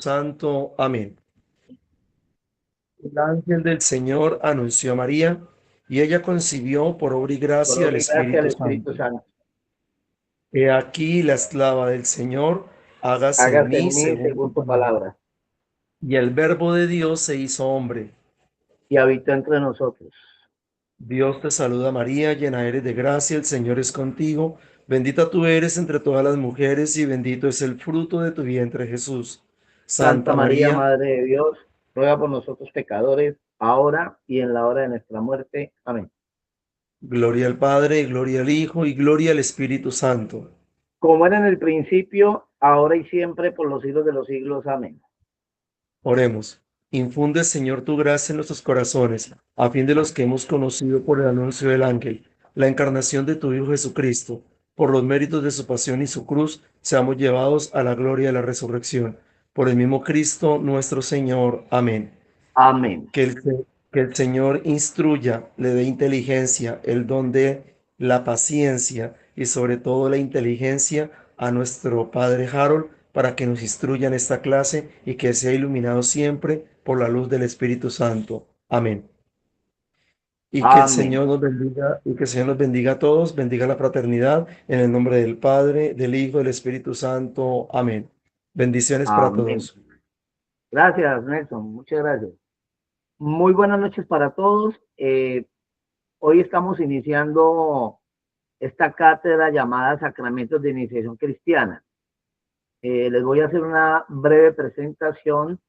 Santo. Amén. El ángel del Señor anunció a María y ella concibió por obra y Por gracia del obra y gracia del Espíritu Espíritu Santo. Santo. He aquí la esclava del Señor, hágase en Hágase mí en mí según tu según tu palabra. palabra. Y el Verbo de Dios se hizo hombre. Y habitó entre nosotros. Dios te saluda María, llena eres de gracia, el Señor es contigo. Bendita tú eres entre todas las mujeres y bendito es el fruto de tu vientre Jesús. Santa Santa María, María, Madre de Dios, ruega por nosotros pecadores, ahora y en la hora de nuestra muerte. Amén. gloria al Padre, gloria al Hijo y gloria al Espíritu Santo. Como era en el principio, ahora y siempre, por los siglos de los siglos. Amén. Oremos. Infunde, Señor, tu gracia en nuestros corazones, a fin de los que hemos conocido por el anuncio del ángel, la encarnación de tu Hijo Jesucristo, por los méritos de su pasión y su cruz, seamos llevados a la gloria de la resurrección. Por el mismo Cristo nuestro Señor. Amén. Amén. Que el Señor instruya, le dé inteligencia, el don de la paciencia y sobre todo la inteligencia a nuestro Padre Harold para que nos instruya en esta clase y que sea iluminado siempre por la luz del Espíritu Santo. Amén. Y que el Amén. Señor nos bendiga y que el Señor nos bendiga a todos, bendiga la fraternidad en el nombre del Padre, del Hijo, del Espíritu Santo. Amén. Bendiciones para Amén. todos. Gracias, Nelson. Muchas gracias. Muy buenas noches para todos. Hoy estamos iniciando esta cátedra llamada Sacramentos de Iniciación Cristiana. Les voy a hacer una breve presentación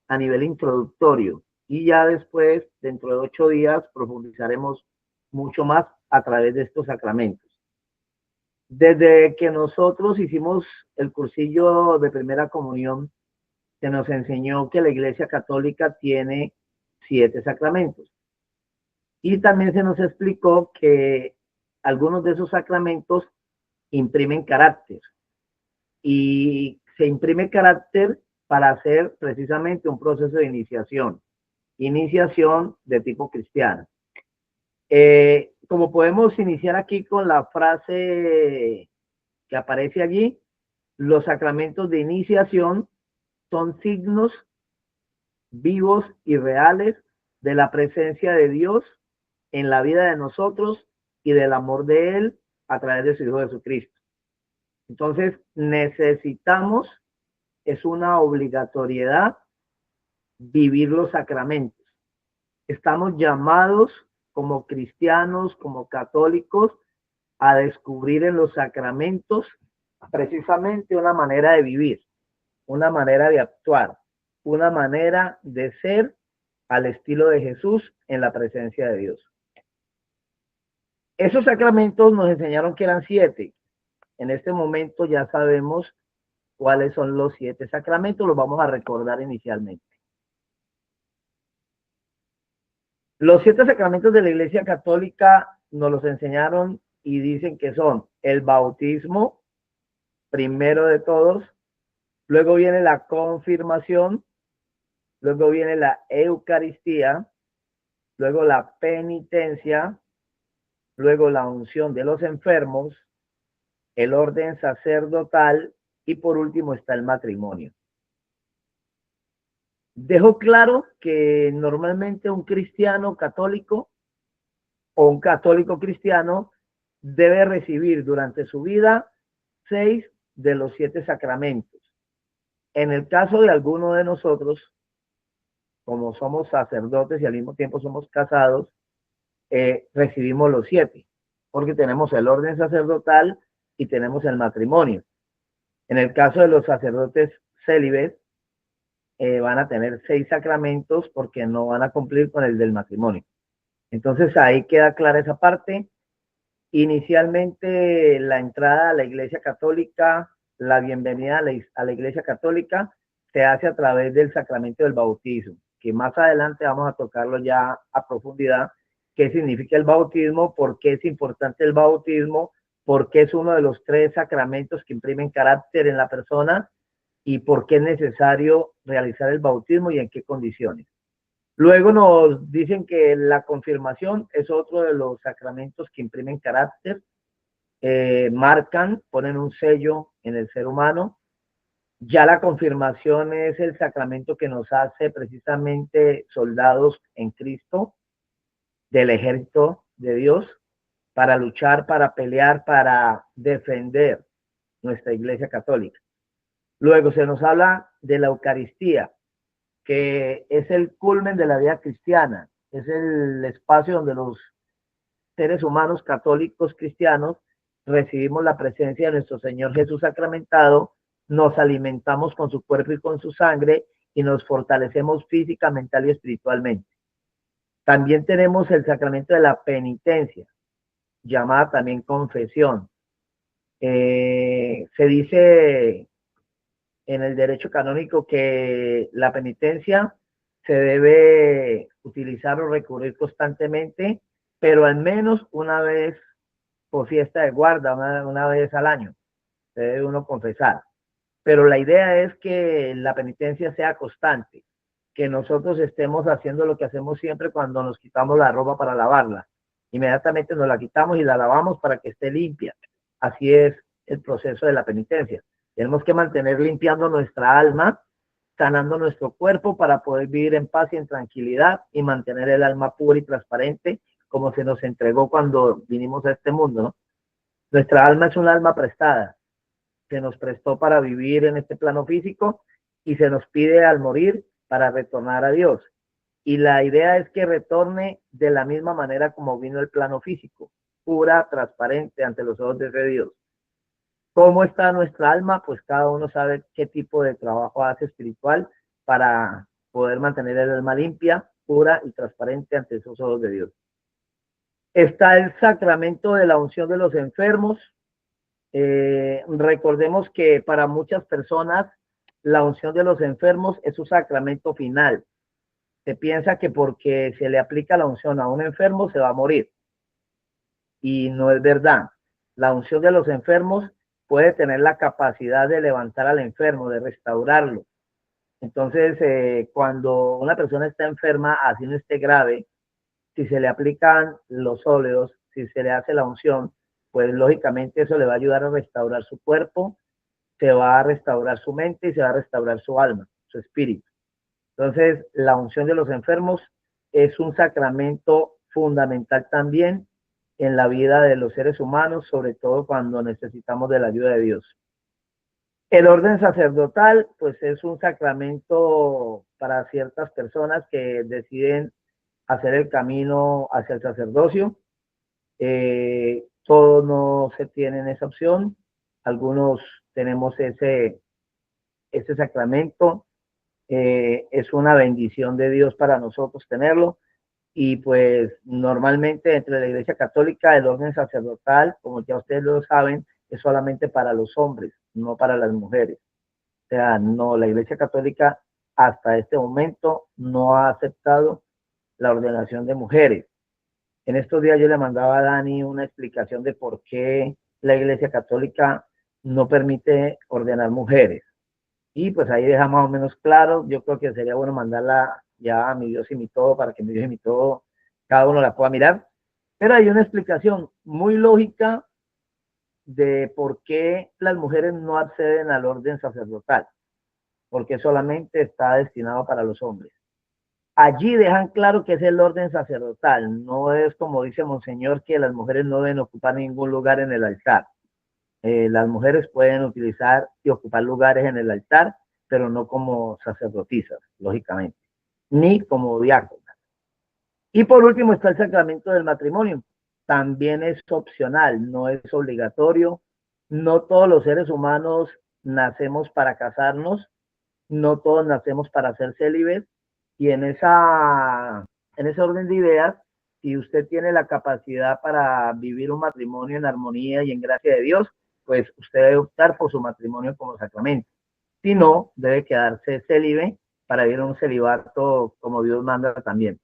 a nivel introductorio y ya después, dentro de 8 días, profundizaremos mucho más a través de estos sacramentos. Desde que nosotros hicimos el cursillo de primera comunión, se nos enseñó que la Iglesia Católica tiene 7 sacramentos. Y también se nos explicó que algunos de esos sacramentos imprimen carácter. Y se imprime carácter para hacer precisamente un proceso de iniciación de tipo cristiano. Como podemos iniciar aquí con la frase que aparece allí, los sacramentos de iniciación son signos vivos y reales de la presencia de Dios en la vida de nosotros y del amor de Él a través de su Hijo Jesucristo. Entonces, necesitamos, es una obligatoriedad, vivir los sacramentos. Estamos llamados como cristianos, como católicos, a descubrir en los sacramentos precisamente una manera de vivir, una manera de actuar, una manera de ser al estilo de Jesús en la presencia de Dios. Esos sacramentos nos enseñaron que eran 7. En este momento ya sabemos cuáles son los 7 sacramentos, los vamos a recordar inicialmente. Los 7 sacramentos de la Iglesia Católica nos los enseñaron y dicen que son el bautismo, primero de todos, luego viene la confirmación, luego viene la Eucaristía, luego la penitencia, luego la unción de los enfermos, el orden sacerdotal y por último está el matrimonio. Dejo claro que normalmente un cristiano católico o un católico cristiano debe recibir durante su vida 6 de los 7 sacramentos. En el caso de alguno de nosotros, como somos sacerdotes y al mismo tiempo somos casados, recibimos los 7, porque tenemos el orden sacerdotal y tenemos el matrimonio. En el caso de los sacerdotes célibes, van a tener 6 sacramentos porque no van a cumplir con el del matrimonio. Entonces ahí queda clara esa parte. Inicialmente la entrada a la Iglesia Católica, la bienvenida a la Iglesia Católica se hace a través del sacramento del bautismo, que más adelante vamos a tocarlo ya a profundidad, qué significa el bautismo, por qué es importante el bautismo, por qué es uno de los 3 sacramentos que imprimen carácter en la persona y por qué es necesario realizar el bautismo y en qué condiciones. Luego nos dicen que la confirmación es otro de los sacramentos que imprimen carácter, marcan, ponen un sello en el ser humano. Ya la confirmación es el sacramento que nos hace precisamente soldados en Cristo, del ejército de Dios, para luchar, para pelear, para defender nuestra Iglesia Católica. Luego se nos habla de la Eucaristía, que es el culmen de la vida cristiana, es el espacio donde los seres humanos católicos cristianos recibimos la presencia de nuestro Señor Jesús sacramentado, nos alimentamos con su cuerpo y con su sangre y nos fortalecemos física, mental y espiritualmente. También tenemos el sacramento de la penitencia, llamada también confesión. Se dice en el derecho canónico que la penitencia se debe utilizar o recurrir constantemente, pero al menos una vez por fiesta de guarda, una vez al año, se debe uno confesar. Pero la idea es que la penitencia sea constante, que nosotros estemos haciendo lo que hacemos siempre cuando nos quitamos la ropa para lavarla. Inmediatamente nos la quitamos y la lavamos para que esté limpia. Así es el proceso de la penitencia. Tenemos que mantener limpiando nuestra alma, sanando nuestro cuerpo para poder vivir en paz y en tranquilidad y mantener el alma pura y transparente como se nos entregó cuando vinimos a este mundo, ¿no? Nuestra alma es un alma prestada, se nos prestó para vivir en este plano físico y se nos pide al morir para retornar a Dios. Y la idea es que retorne de la misma manera como vino el plano físico, pura, transparente ante los ojos de Dios. ¿Cómo está nuestra alma? Pues cada uno sabe qué tipo de trabajo hace espiritual para poder mantener el alma limpia, pura y transparente ante esos ojos de Dios. Está el sacramento de la unción de los enfermos. Recordemos que para muchas personas la unción de los enfermos es un sacramento final. Se piensa que porque se le aplica la unción a un enfermo se va a morir. Y no es verdad. La unción de los enfermos puede tener la capacidad de levantar al enfermo, de restaurarlo. Entonces, cuando una persona está enferma, así no esté grave, si se le aplican los óleos, si se le hace la unción, pues lógicamente eso le va a ayudar a restaurar su cuerpo, se va a restaurar su mente y se va a restaurar su alma, su espíritu. Entonces, la unción de los enfermos es un sacramento fundamental también en la vida de los seres humanos, sobre todo cuando necesitamos de la ayuda de Dios. El orden sacerdotal, pues es un sacramento para ciertas personas que deciden hacer el camino hacia el sacerdocio. Todos no se tienen esa opción. Algunos tenemos ese sacramento. Es una bendición de Dios para nosotros tenerlo. Y pues normalmente entre la Iglesia Católica el orden sacerdotal, como ya ustedes lo saben, es solamente para los hombres, no para las mujeres. O sea, no, la Iglesia Católica hasta este momento no ha aceptado la ordenación de mujeres. En estos días yo le mandaba a Dani una explicación de por qué la Iglesia Católica no permite ordenar mujeres. Y pues ahí deja más o menos claro. Yo creo que sería bueno mandarla ya a mi Dios y mi todo para que mi Dios y mi todo cada uno la pueda mirar. Pero hay una explicación muy lógica de por qué las mujeres no acceden al orden sacerdotal, porque solamente está destinado para los hombres. Allí dejan claro que es el orden sacerdotal, no es como dice Monseñor que las mujeres no deben ocupar ningún lugar en el altar. Las mujeres pueden utilizar y ocupar lugares en el altar, pero no como sacerdotisas, lógicamente, ni como diáconas. Y por último está el sacramento del matrimonio. También es opcional, no es obligatorio. No todos los seres humanos nacemos para casarnos, no todos nacemos para ser célibes, y en ese orden de ideas, si usted tiene la capacidad para vivir un matrimonio en armonía y en gracia de Dios, pues usted debe optar por su matrimonio como sacramento. Si no, debe quedarse célibe para vivir un celibato como Dios manda también.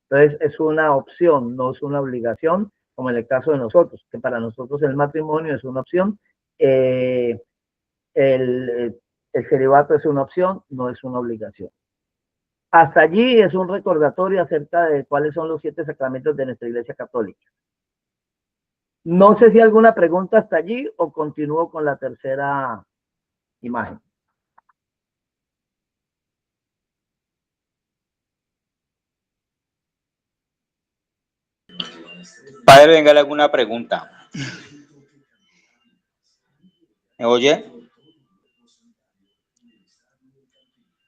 Entonces es una opción, no es una obligación, como en el caso de nosotros, que para nosotros el matrimonio es una opción, eh, el celibato es una opción, no es una obligación. Hasta allí es un recordatorio acerca de cuáles son los 7 sacramentos de nuestra Iglesia Católica. No sé si alguna pregunta hasta allí o continúo con la tercera imagen. Padre, venga, le hago una pregunta. ¿Me oye?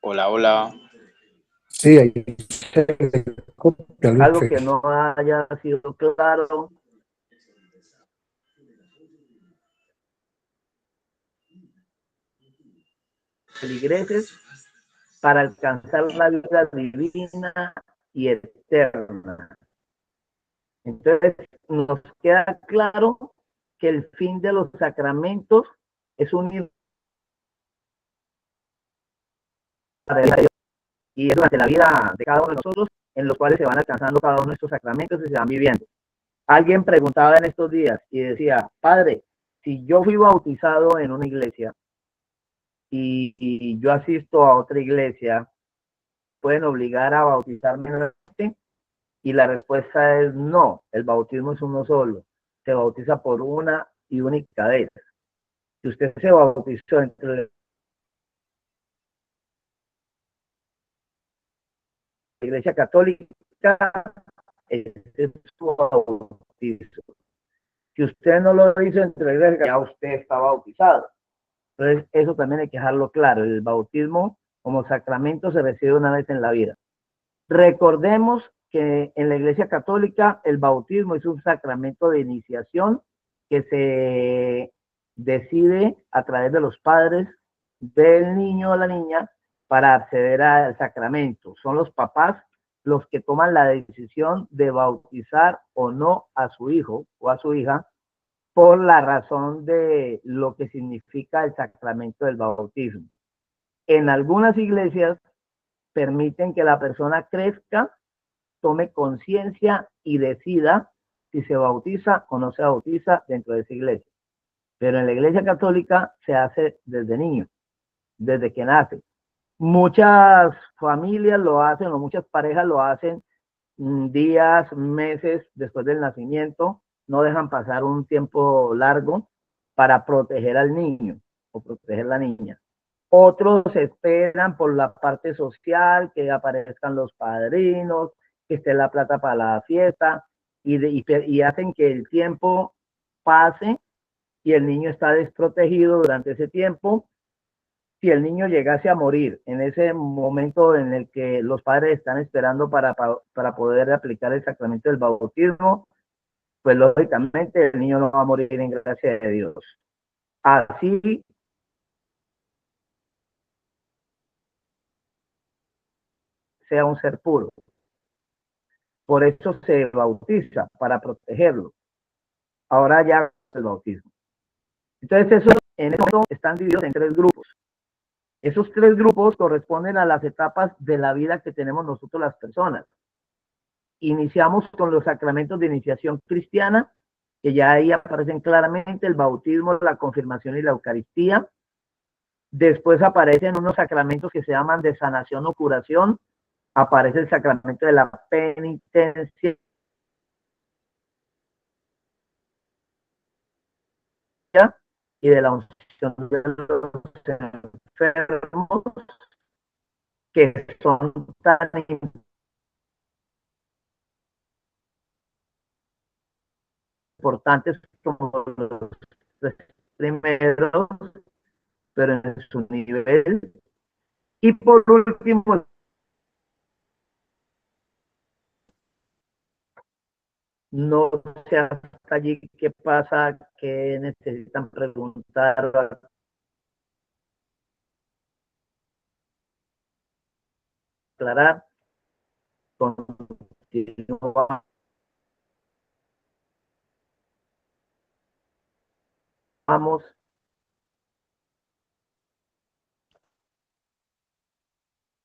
Hola, hola. Sí, ahí se copia, Algo Luis. que no haya sido claro. Feligreses para alcanzar la vida divina y eterna. Entonces, nos queda claro que el fin de los sacramentos es unir y es durante la vida de cada uno de nosotros en los cuales se van alcanzando cada uno de estos sacramentos y se van viviendo. Alguien preguntaba en estos días y decía, padre, si yo fui bautizado en una iglesia y yo asisto a otra iglesia, ¿pueden obligar a bautizarme nuevamente? Y la respuesta es no, el bautismo es uno solo, se bautiza por una y única vez. Si usted se bautizó entre la iglesia católica, ese es su bautizo. Si usted no lo hizo entre la iglesia, ya usted está bautizado. Entonces, eso también hay que dejarlo claro. El bautismo como sacramento se recibe una vez en la vida. Recordemos que en la Iglesia Católica el bautismo es un sacramento de iniciación que se decide a través de los padres del niño o la niña para acceder al sacramento. Son los papás los que toman la decisión de bautizar o no a su hijo o a su hija por la razón de lo que significa el sacramento del bautismo. En algunas iglesias permiten que la persona crezca, tome conciencia y decida si se bautiza o no se bautiza dentro de esa iglesia. Pero en la iglesia católica se hace desde niño, desde que nace. Muchas familias lo hacen o muchas parejas lo hacen días, meses después del nacimiento, no dejan pasar un tiempo largo para proteger al niño o proteger a la niña. Otros esperan por la parte social, que aparezcan los padrinos, que esté la plata para la fiesta, y hacen que el tiempo pase y el niño está desprotegido durante ese tiempo. Si el niño llegase a morir en ese momento en el que los padres están esperando para poder aplicar el sacramento del bautismo, pues lógicamente el niño no va a morir en gracia de Dios. Así sea un ser puro. Por eso se bautiza, para protegerlo. Ahora ya el bautismo. Entonces, eso en este momento están divididos en tres grupos. Esos tres grupos corresponden a las etapas de la vida que tenemos nosotros las personas. Iniciamos con los sacramentos de iniciación cristiana, que ya ahí aparecen claramente el bautismo, la confirmación y la Eucaristía. Después aparecen unos sacramentos que se llaman de sanación o curación. Aparece el sacramento de la penitencia y de la unción de los enfermos, que son tan importantes como los tres primeros, pero en su nivel. Y por último, no sé hasta allí qué pasa, qué necesitan preguntar o aclarar. Continuamos.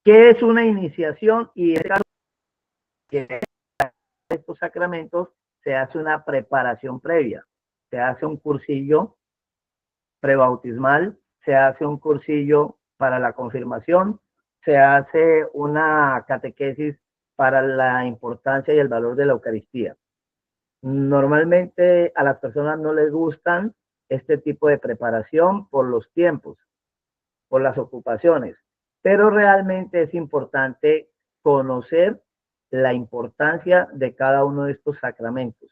¿Qué es una iniciación? Y en estos sacramentos se hace una preparación previa, se hace un cursillo prebautismal, se hace un cursillo para la confirmación, se hace una catequesis para la importancia y el valor de la Eucaristía. Normalmente a las personas no les gustan este tipo de preparación por los tiempos, por las ocupaciones, pero realmente es importante conocer la importancia de cada uno de estos sacramentos.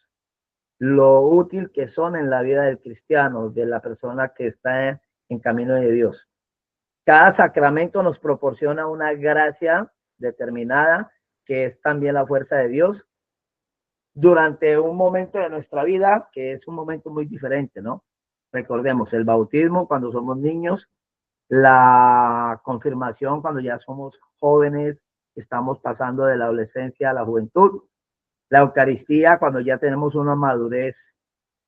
lo útil que son en la vida del cristiano, de la persona que está en camino de Dios. Cada sacramento nos proporciona una gracia determinada, que es también la fuerza de Dios, durante un momento de nuestra vida, que es un momento muy diferente, ¿no? Recordemos, el bautismo cuando somos niños, la confirmación cuando ya somos jóvenes, estamos pasando de la adolescencia a la juventud, la Eucaristía cuando ya tenemos una madurez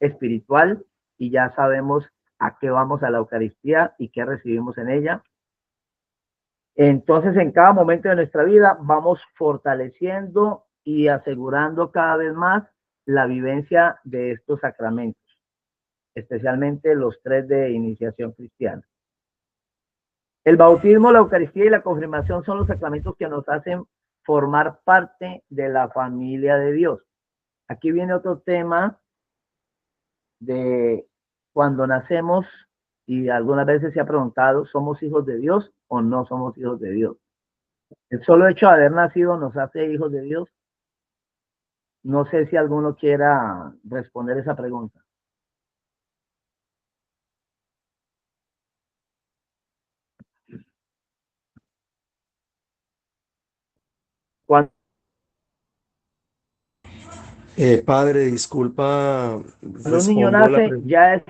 espiritual y ya sabemos a qué vamos a la Eucaristía y qué recibimos en ella. Entonces, en cada momento de nuestra vida vamos fortaleciendo y asegurando cada vez más la vivencia de estos sacramentos, especialmente los 3 de iniciación cristiana. El bautismo, la Eucaristía y la confirmación son los sacramentos que nos hacen formar parte de la familia de Dios. Aquí viene otro tema de cuando nacemos, y algunas veces se ha preguntado, ¿somos hijos de Dios o no somos hijos de Dios? El solo hecho de haber nacido nos hace hijos de Dios. No sé si alguno quiera responder esa pregunta. Cuando Padre, disculpa, un niño respondo la nace, pregunta. ya es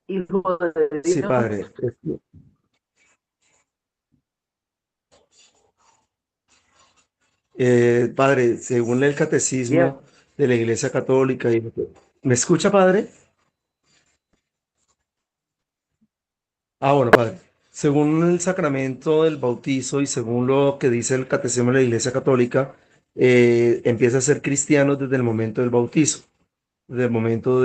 hijo de Sí, Dios. padre. Padre, según el Bien, catecismo de la Iglesia Católica, ¿me escucha, padre? Ah, bueno, padre. Según el sacramento del bautizo y según lo que dice el catecismo de la Iglesia Católica, empieza a ser cristiano desde el momento del bautizo, desde el momento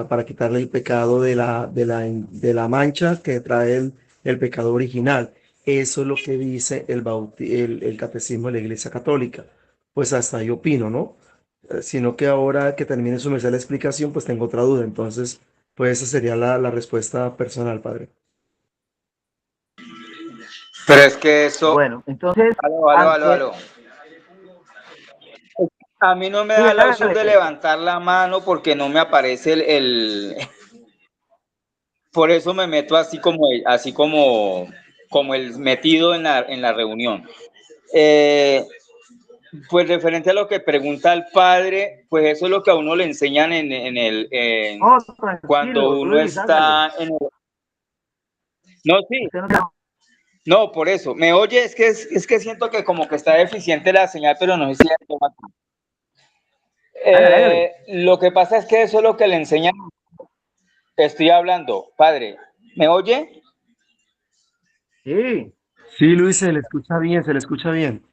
para quitarle el pecado de la mancha que trae el pecado original. Eso es lo que dice el catecismo de la Iglesia Católica. Pues hasta ahí opino, ¿no? Sino que ahora que termine su merced la explicación, pues tengo otra duda. Entonces, pues esa sería la respuesta personal, padre. Pero es que eso, bueno, entonces, aló, aló, aló, antes, aló. A mí no me sí, da la opción de hágale. levantar la mano porque no me aparece por eso me meto como el metido en la reunión. Eh, pues referente a lo que pregunta el padre, pues eso es lo que a uno le enseñan Oh, cuando tranquilo, uno Luis, hágale. está en el... No, sí, Usted no, no, por eso. ¿Me oye? Es que siento que como que está deficiente la señal, pero no sé si hágale, hágale. lo que pasa es que eso es lo que le enseñan. Estoy hablando, padre. ¿Me oye? Sí, Sí, Luis, se le escucha bien, se le escucha bien.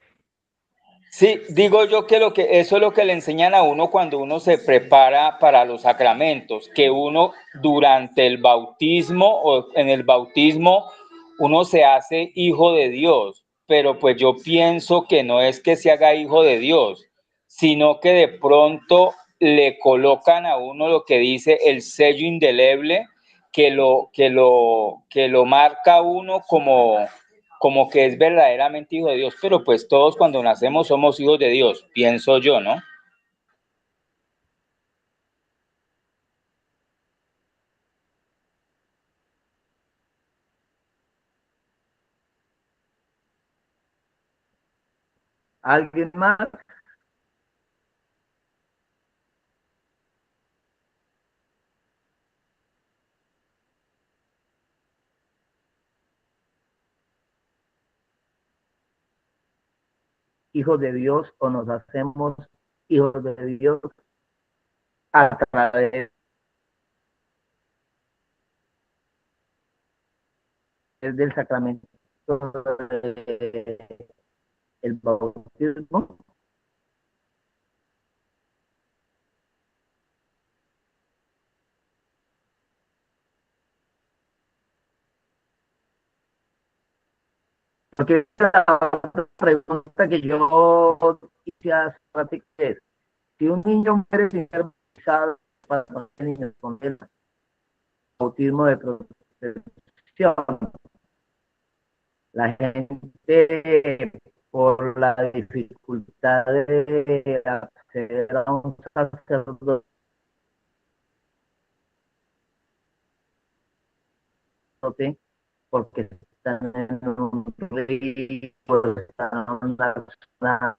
Sí, digo yo que eso es lo que le enseñan a uno cuando uno se prepara para los sacramentos, que uno durante el bautismo o en el bautismo uno se hace hijo de Dios, pero pues yo pienso que no es que se haga hijo de Dios, sino que de pronto le colocan a uno lo que dice el sello indeleble que lo marca a uno como que es verdaderamente hijo de Dios, pero pues todos cuando nacemos somos hijos de Dios, pienso yo, ¿no? ¿alguien más? Hijos de Dios o nos hacemos hijos de Dios a través del sacramento del bautismo. Porque la pregunta que yo hice hace rato es, si un niño muere sin ser bautizado para poner con el bautismo de protección, la gente por la dificultad de acceder a un sacerdote sacerdote porque están en un río, están en una zona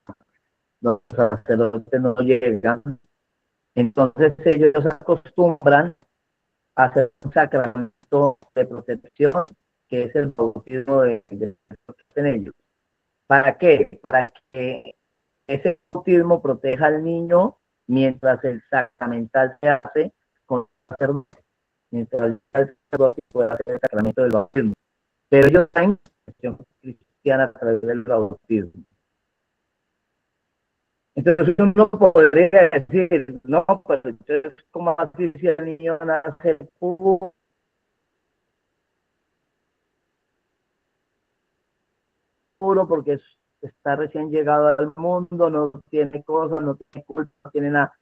donde los sacerdotes no llegan. Entonces ellos se acostumbran a hacer un sacramento de protección, que es el bautismo de ellos. ¿Para qué? Para que ese bautismo proteja al niño mientras el sacramental se hace con el sacerdote, mientras el sacerdote puede hacer el sacramento del bautismo. Pero ellos están en protección cristiana a través del bautismo. Entonces uno podría decir, no, pero entonces, ¿cómo así si el niño nace puro? Porque está recién llegado al mundo, no tiene cosas, no tiene culpa, no tiene nada.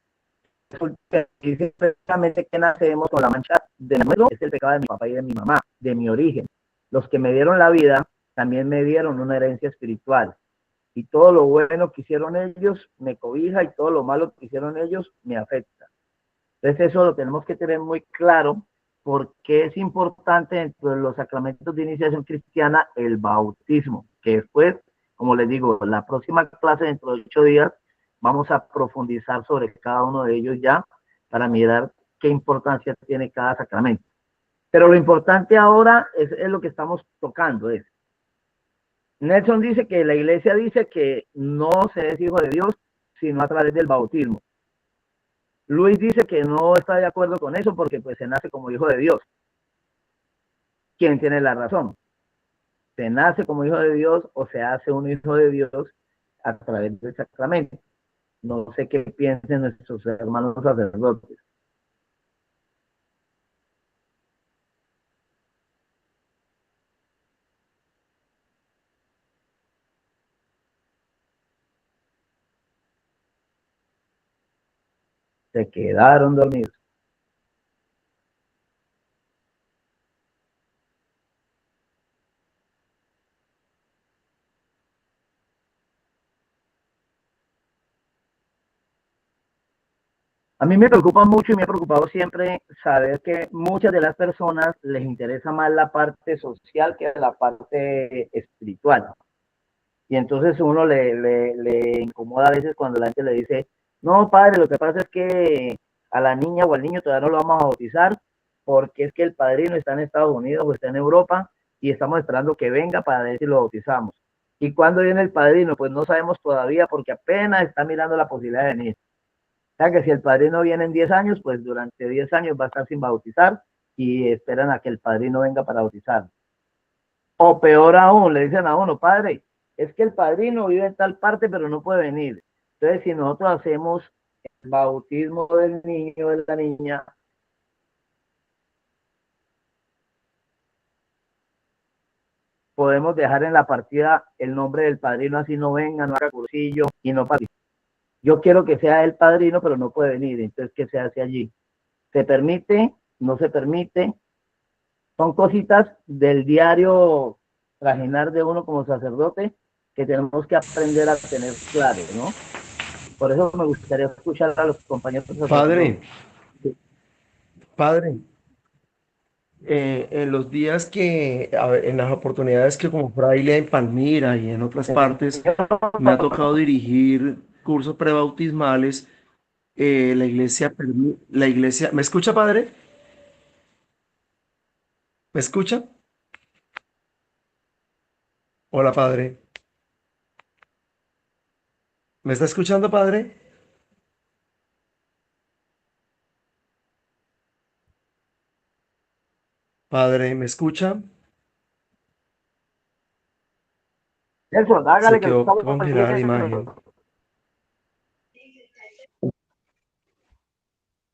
Dice precisamente que nacemos con la mancha de nuevo, es el pecado de mi papá y de mi mamá, de mi origen. Los que me dieron la vida también me dieron una herencia espiritual. Y todo lo bueno que hicieron ellos me cobija y todo lo malo que hicieron ellos me afecta. Entonces eso lo tenemos que tener muy claro porque es importante dentro de los sacramentos de iniciación cristiana el bautismo, que después, como les digo, la próxima clase dentro de 8 días vamos a profundizar sobre cada uno de ellos ya para mirar qué importancia tiene cada sacramento. Pero lo importante ahora es lo que estamos tocando. Nelson dice que la iglesia dice que no se es hijo de Dios sino a través del bautismo. Luis dice que no está de acuerdo con eso porque pues se nace como hijo de Dios. ¿Quién tiene la razón? ¿Se nace como hijo de Dios o se hace un hijo de Dios a través del sacramento? No sé qué piensen nuestros hermanos sacerdotes. Se quedaron dormidos. A mí me preocupa mucho y me ha preocupado siempre saber que muchas de las personas les interesa más la parte social que la parte espiritual. Y entonces uno le incomoda a veces cuando la gente le dice, no, padre, lo que pasa es que a la niña o al niño todavía no lo vamos a bautizar porque es que el padrino está en Estados Unidos o está en Europa y estamos esperando que venga para ver si lo bautizamos. ¿Y cuándo viene el padrino? Pues no sabemos todavía porque apenas está mirando la posibilidad de venir. O sea que si el padrino viene en 10 años, pues durante 10 años va a estar sin bautizar y esperan a que el padrino venga para bautizar. O peor aún, le dicen a uno, padre, es que el padrino vive en tal parte, pero no puede venir. Entonces, si nosotros hacemos el bautismo del niño o de la niña, podemos dejar en la partida el nombre del padrino, así no venga, no haga cursillo y no participe. Yo quiero que sea el padrino, pero no puede venir, entonces, ¿qué se hace allí? ¿Se permite? ¿No se permite? Son cositas del diario trajinar de uno como sacerdote que tenemos que aprender a tener claro, ¿no? Por eso me gustaría escuchar a los compañeros Padre, sacerdotes. padre, en los días que, a ver, en las oportunidades que como fraile en Palmira y en otras partes, me ha tocado dirigir cursos prebautismales. La iglesia, ¿me escucha, padre? ¿Me escucha? Hola, padre. ¿Me está escuchando, padre? Padre, ¿me escucha? Nelson, Se hágale que quedó estamos congelada la imagen. oyendo.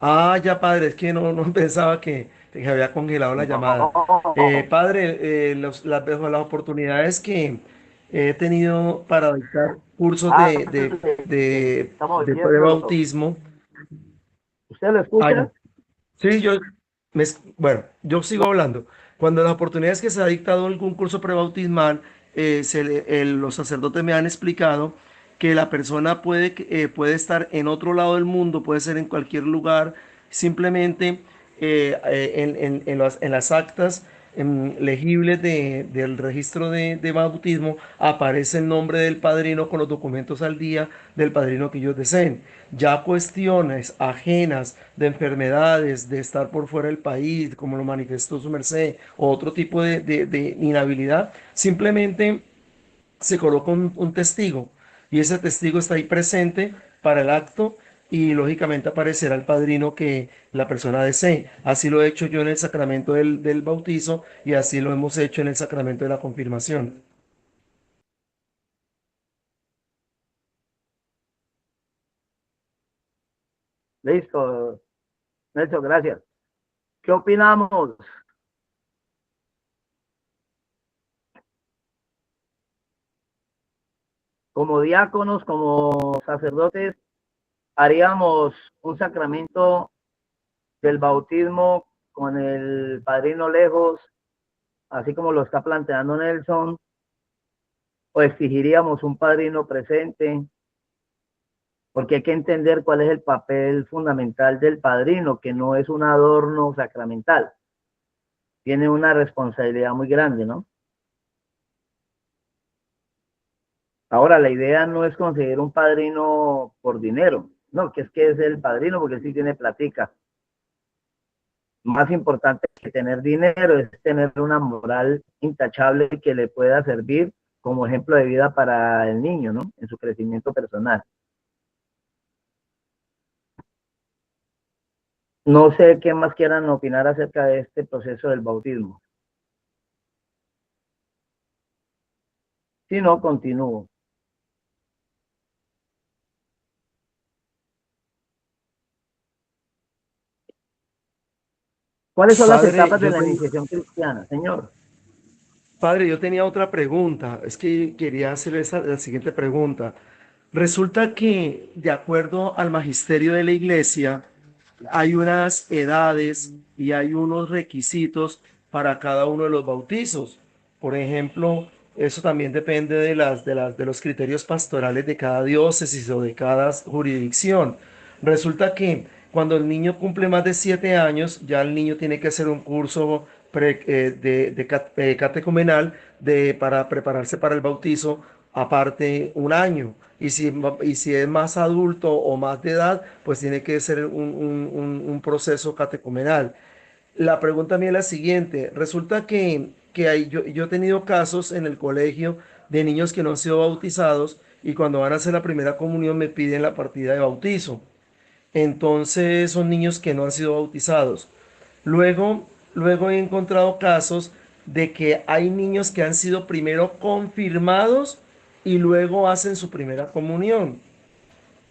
Ah, ya, padre, es que no pensaba que había congelado la llamada. No, Padre, bajo las oportunidades que he tenido para dictar cursos hágale que estamos de oyendo. prebautismo. ¿Usted lo Ah, ya. escucha? Sí, bueno, yo sigo hablando. Cuando las oportunidades que se ha dictado algún curso prebautismal, los sacerdotes me han explicado que la persona puede estar en otro lado del mundo, puede ser en cualquier lugar, simplemente en las actas legibles del registro de bautismo, aparece el nombre del padrino con los documentos al día del padrino que ellos deseen. Ya cuestiones ajenas de enfermedades, de estar por fuera del país, como lo manifestó su merced, o otro tipo de inhabilidad, simplemente se coloca un testigo y ese testigo está ahí presente para el acto y lógicamente aparecerá el padrino que la persona desee. Así lo he hecho yo en el sacramento del bautizo y así lo hemos hecho en el sacramento de la confirmación. Listo, Nelson, gracias. ¿Qué opinamos? Como diáconos, como sacerdotes, haríamos un sacramento del bautismo con el padrino lejos, así como lo está planteando Nelson, o exigiríamos un padrino presente, porque hay que entender cuál es el papel fundamental del padrino, que no es un adorno sacramental, tiene una responsabilidad muy grande, ¿no? Ahora, la idea no es conseguir un padrino por dinero, no, que es el padrino porque sí tiene platica. Más importante que tener dinero es tener una moral intachable que le pueda servir como ejemplo de vida para el niño, ¿no? En su crecimiento personal. No sé qué más quieran opinar acerca de este proceso del bautismo. Si no, continúo. ¿Cuáles son las Padre, etapas de la iniciación cristiana, señor? padre, yo tenía otra pregunta. Es que quería hacerle la siguiente pregunta. Resulta que, de acuerdo al magisterio de la iglesia, hay unas edades y hay unos requisitos para cada uno de los bautizos. Por ejemplo, eso también depende de los criterios pastorales de cada diócesis o de cada jurisdicción. Resulta que cuando el niño cumple más de 7 años, ya el niño tiene que hacer un curso catecumenal para prepararse para el bautizo, aparte un año. Y si es más adulto o más de edad, pues tiene que ser un proceso catecumenal. La pregunta mía es la siguiente. Resulta yo he tenido casos en el colegio de niños que no han sido bautizados y cuando van a hacer la primera comunión me piden la partida de bautizo. Entonces son niños que no han sido bautizados. Luego he encontrado casos de que hay niños que han sido primero confirmados y luego hacen su primera comunión.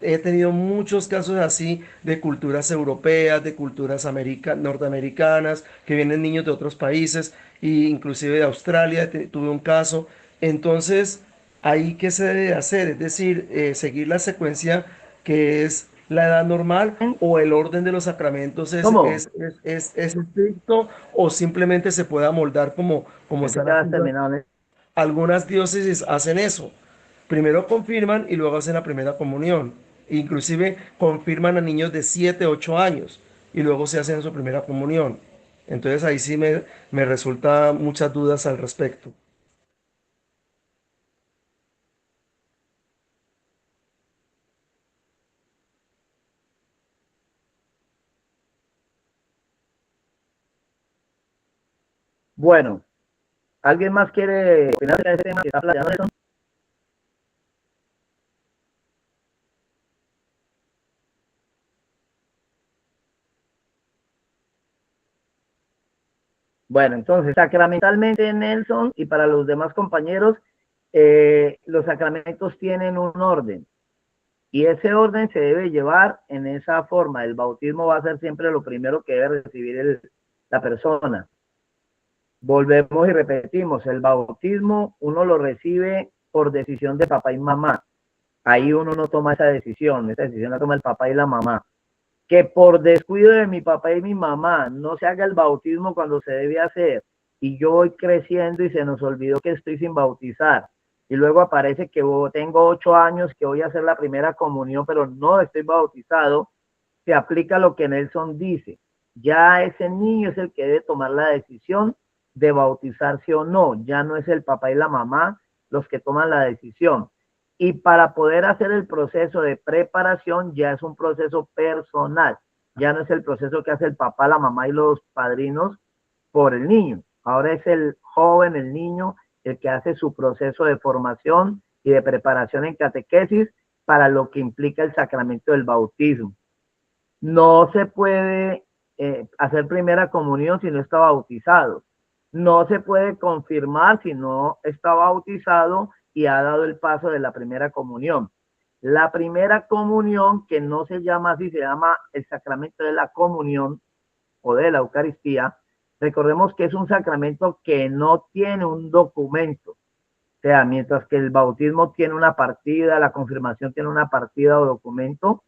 He tenido muchos casos así de culturas europeas, de culturas norteamericanas, que vienen niños de otros países, e inclusive de Australia, tuve un caso. Entonces, ahí qué se debe hacer, es decir, seguir la secuencia que es la edad normal o el orden de los sacramentos ¿Cómo? es estricto o simplemente se puede amoldar como Pensé están que habías haciendo. terminado. Algunas diócesis hacen eso. Primero confirman y luego hacen la primera comunión. Inclusive confirman a niños de 7, 8 años y luego se hacen su primera comunión. Entonces ahí sí me resulta muchas dudas al respecto. Bueno, ¿alguien más quiere opinar de ese tema que está planteando Nelson? Bueno, entonces, sacramentalmente, Nelson, y para los demás compañeros, los sacramentos tienen un orden. Y ese orden se debe llevar en esa forma. El bautismo va a ser siempre lo primero que debe recibir la persona. Volvemos y repetimos, el bautismo uno lo recibe por decisión de papá y mamá. Ahí uno no toma esa decisión la toma el papá y la mamá. Que por descuido de mi papá y mi mamá no se haga el bautismo cuando se debe hacer y yo voy creciendo y se nos olvidó que estoy sin bautizar y luego aparece que tengo 8 años que voy a hacer la primera comunión pero no estoy bautizado, se aplica lo que Nelson dice. Ya ese niño es el que debe tomar la decisión de bautizarse o no. Ya no es el papá y la mamá los que toman la decisión. Y para poder hacer el proceso de preparación ya es un proceso personal. Ya no es el proceso que hace el papá, la mamá y los padrinos por el niño. Ahora es el joven, el niño, el que hace su proceso de formación y de preparación en catequesis para lo que implica el sacramento del bautismo. No se puede hacer primera comunión si no está bautizado. No se puede confirmar si no está bautizado y ha dado el paso de la primera comunión. La primera comunión, que no se llama así, se llama el sacramento de la comunión o de la Eucaristía. Recordemos que es un sacramento que no tiene un documento. O sea, mientras que el bautismo tiene una partida, la confirmación tiene una partida o documento,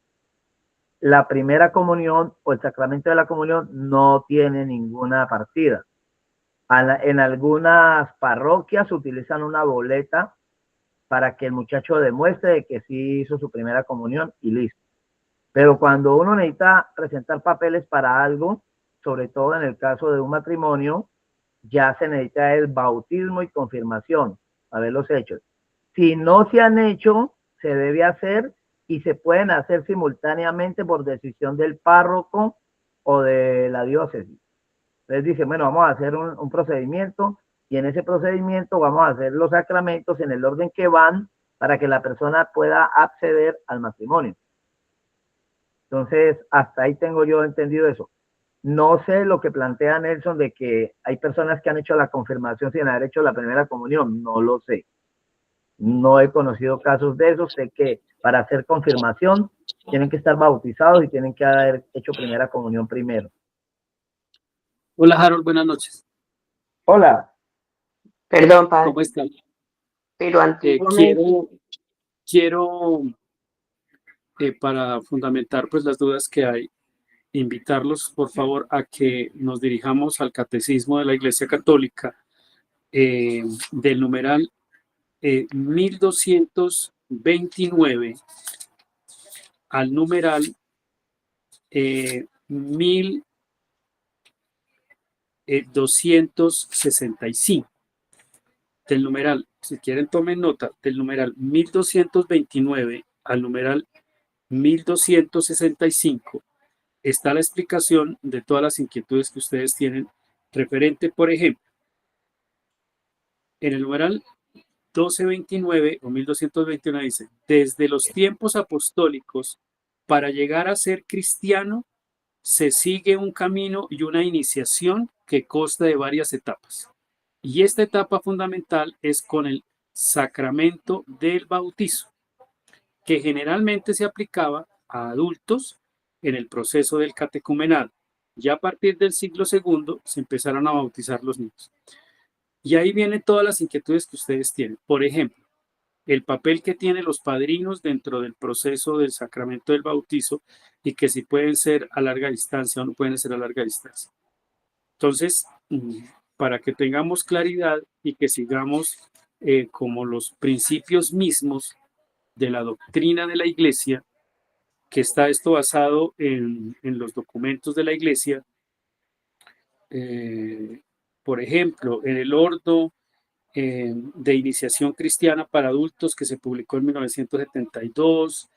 la primera comunión o el sacramento de la comunión no tiene ninguna partida. En algunas parroquias utilizan una boleta para que el muchacho demuestre que sí hizo su primera comunión y listo. Pero cuando uno necesita presentar papeles para algo, sobre todo en el caso de un matrimonio, ya se necesita el bautismo y confirmación, a ver los hechos. Si no se han hecho, se debe hacer y se pueden hacer simultáneamente por decisión del párroco o de la diócesis. Entonces dicen, bueno, vamos a hacer un procedimiento y en ese procedimiento vamos a hacer los sacramentos en el orden que van para que la persona pueda acceder al matrimonio. Entonces, hasta ahí tengo yo entendido eso. No sé lo que plantea Nelson de que hay personas que han hecho la confirmación sin haber hecho la primera comunión. No lo sé. No he conocido casos de eso. Sé que para hacer confirmación tienen que estar bautizados y tienen que haber hecho primera comunión primero. Hola Harold, buenas noches. Hola. Perdón, padre, ¿Cómo están? pero antiguamente, Quiero para fundamentar pues las dudas que hay, invitarlos por favor a que nos dirijamos al Catecismo de la Iglesia Católica del numeral 1229 al numeral 1265. Del numeral, si quieren tomen nota, del numeral 1229 al numeral 1265 está la explicación de todas las inquietudes que ustedes tienen referente, por ejemplo, en el numeral 1229 o 1221 dice, desde los tiempos apostólicos, para llegar a ser cristiano, se sigue un camino y una iniciación que consta de varias etapas. Y esta etapa fundamental es con el sacramento del bautizo, que generalmente se aplicaba a adultos en el proceso del catecumenado. Ya a partir del siglo II se empezaron a bautizar los niños. Y ahí vienen todas las inquietudes que ustedes tienen. Por ejemplo, el papel que tienen los padrinos dentro del proceso del sacramento del bautizo y que si pueden ser a larga distancia o no pueden ser a larga distancia. Entonces, para que tengamos claridad y que sigamos como los principios mismos de la doctrina de la Iglesia, que está esto basado en los documentos de la Iglesia, por ejemplo, en el Ordo de Iniciación Cristiana para Adultos que se publicó en 1972,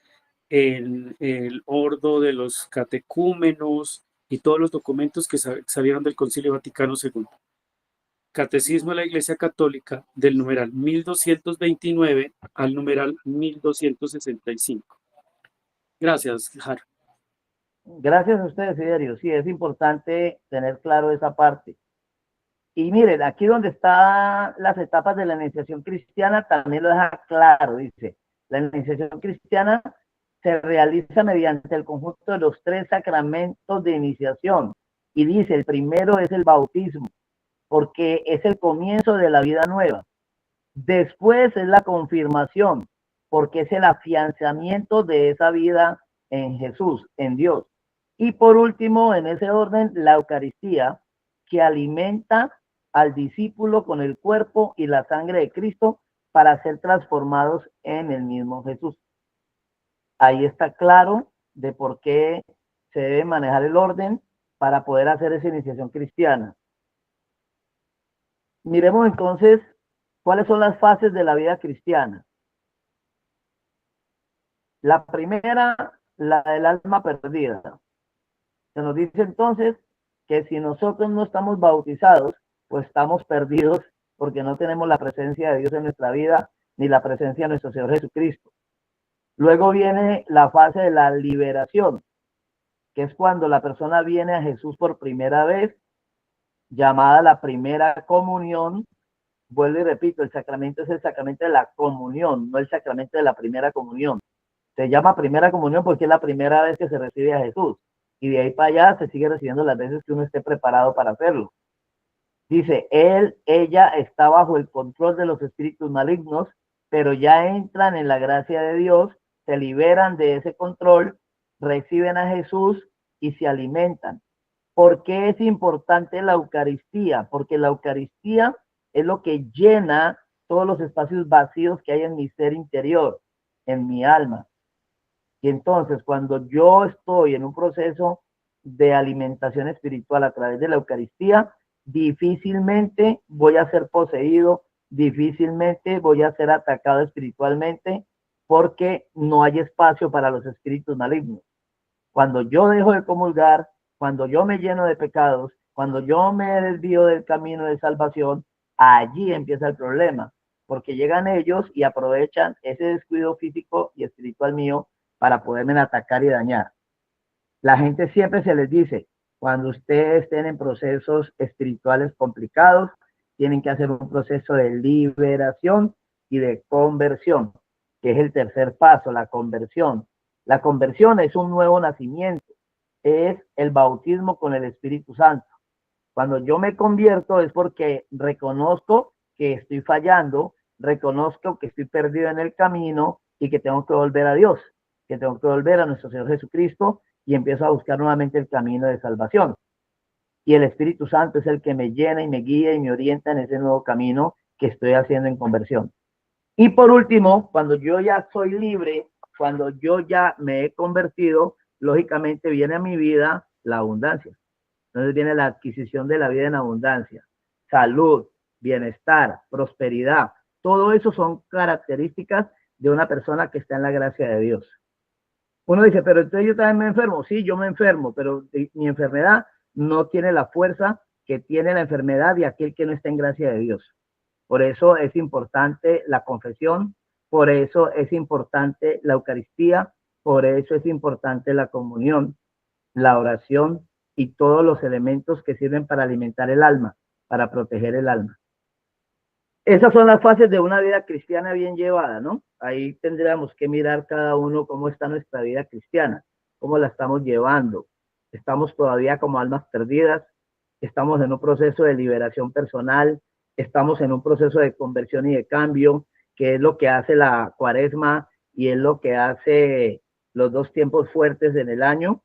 en el Ordo de los Catecúmenos y todos los documentos que salieron del Concilio Vaticano II. Catecismo de la Iglesia Católica del numeral 1229 al numeral 1265. Gracias, Jaro. Gracias a ustedes, Fiderio. Sí, es importante tener claro esa parte. Y miren, aquí donde están las etapas de la iniciación cristiana, también lo deja claro, dice, la iniciación cristiana se realiza mediante el conjunto de los 3 sacramentos de iniciación. Y dice, el primero es el bautismo, porque es el comienzo de la vida nueva. Después es la confirmación, porque es el afianzamiento de esa vida en Jesús, en Dios. Y por último, en ese orden, la Eucaristía, que alimenta al discípulo con el cuerpo y la sangre de Cristo para ser transformados en el mismo Jesús. Ahí está claro de por qué se debe manejar el orden para poder hacer esa iniciación cristiana. Miremos entonces cuáles son las fases de la vida cristiana. La primera, la del alma perdida. Se nos dice entonces que si nosotros no estamos bautizados, pues estamos perdidos porque no tenemos la presencia de Dios en nuestra vida ni la presencia de nuestro Señor Jesucristo. Luego viene la fase de la liberación, que es cuando la persona viene a Jesús por primera vez, llamada la primera comunión. Vuelvo y repito, el sacramento es el sacramento de la comunión, no el sacramento de la primera comunión. Se llama primera comunión porque es la primera vez que se recibe a Jesús. Y de ahí para allá se sigue recibiendo las veces que uno esté preparado para hacerlo. Dice, ella está bajo el control de los espíritus malignos, pero ya entran en la gracia de Dios, se liberan de ese control, reciben a Jesús y se alimentan. ¿Por qué es importante la Eucaristía? Porque la Eucaristía es lo que llena todos los espacios vacíos que hay en mi ser interior, en mi alma. Y entonces, cuando yo estoy en un proceso de alimentación espiritual a través de la Eucaristía, difícilmente voy a ser poseído, difícilmente voy a ser atacado espiritualmente, porque no hay espacio para los espíritus malignos. Cuando yo dejo de comulgar, cuando yo me lleno de pecados, cuando yo me desvío del camino de salvación, allí empieza el problema, porque llegan ellos y aprovechan ese descuido físico y espiritual mío para poderme atacar y dañar. La gente siempre se les dice, cuando ustedes estén en procesos espirituales complicados, tienen que hacer un proceso de liberación y de conversión, que es el tercer paso, la conversión. La conversión es un nuevo nacimiento, es el bautismo con el Espíritu Santo. Cuando yo me convierto es porque reconozco que estoy fallando, reconozco que estoy perdido en el camino y que tengo que volver a Dios, que tengo que volver a nuestro Señor Jesucristo y empiezo a buscar nuevamente el camino de salvación. Y el Espíritu Santo es el que me llena y me guía y me orienta en ese nuevo camino que estoy haciendo en conversión. Y por último, cuando yo ya soy libre, cuando yo ya me he convertido, lógicamente viene a mi vida la abundancia. Entonces viene la adquisición de la vida en abundancia, salud, bienestar, prosperidad. Todo eso son características de una persona que está en la gracia de Dios. Uno dice, pero entonces yo también me enfermo. Sí, yo me enfermo, pero mi enfermedad no tiene la fuerza que tiene la enfermedad de aquel que no está en gracia de Dios. Por eso es importante la confesión, por eso es importante la Eucaristía, por eso es importante la comunión, la oración y todos los elementos que sirven para alimentar el alma, para proteger el alma. Esas son las fases de una vida cristiana bien llevada, ¿no? Ahí tendríamos que mirar cada uno cómo está nuestra vida cristiana, cómo la estamos llevando. Estamos todavía como almas perdidas, estamos en un proceso de liberación personal, estamos en un proceso de conversión y de cambio, que es lo que hace la Cuaresma y es lo que hace los dos tiempos fuertes en el año.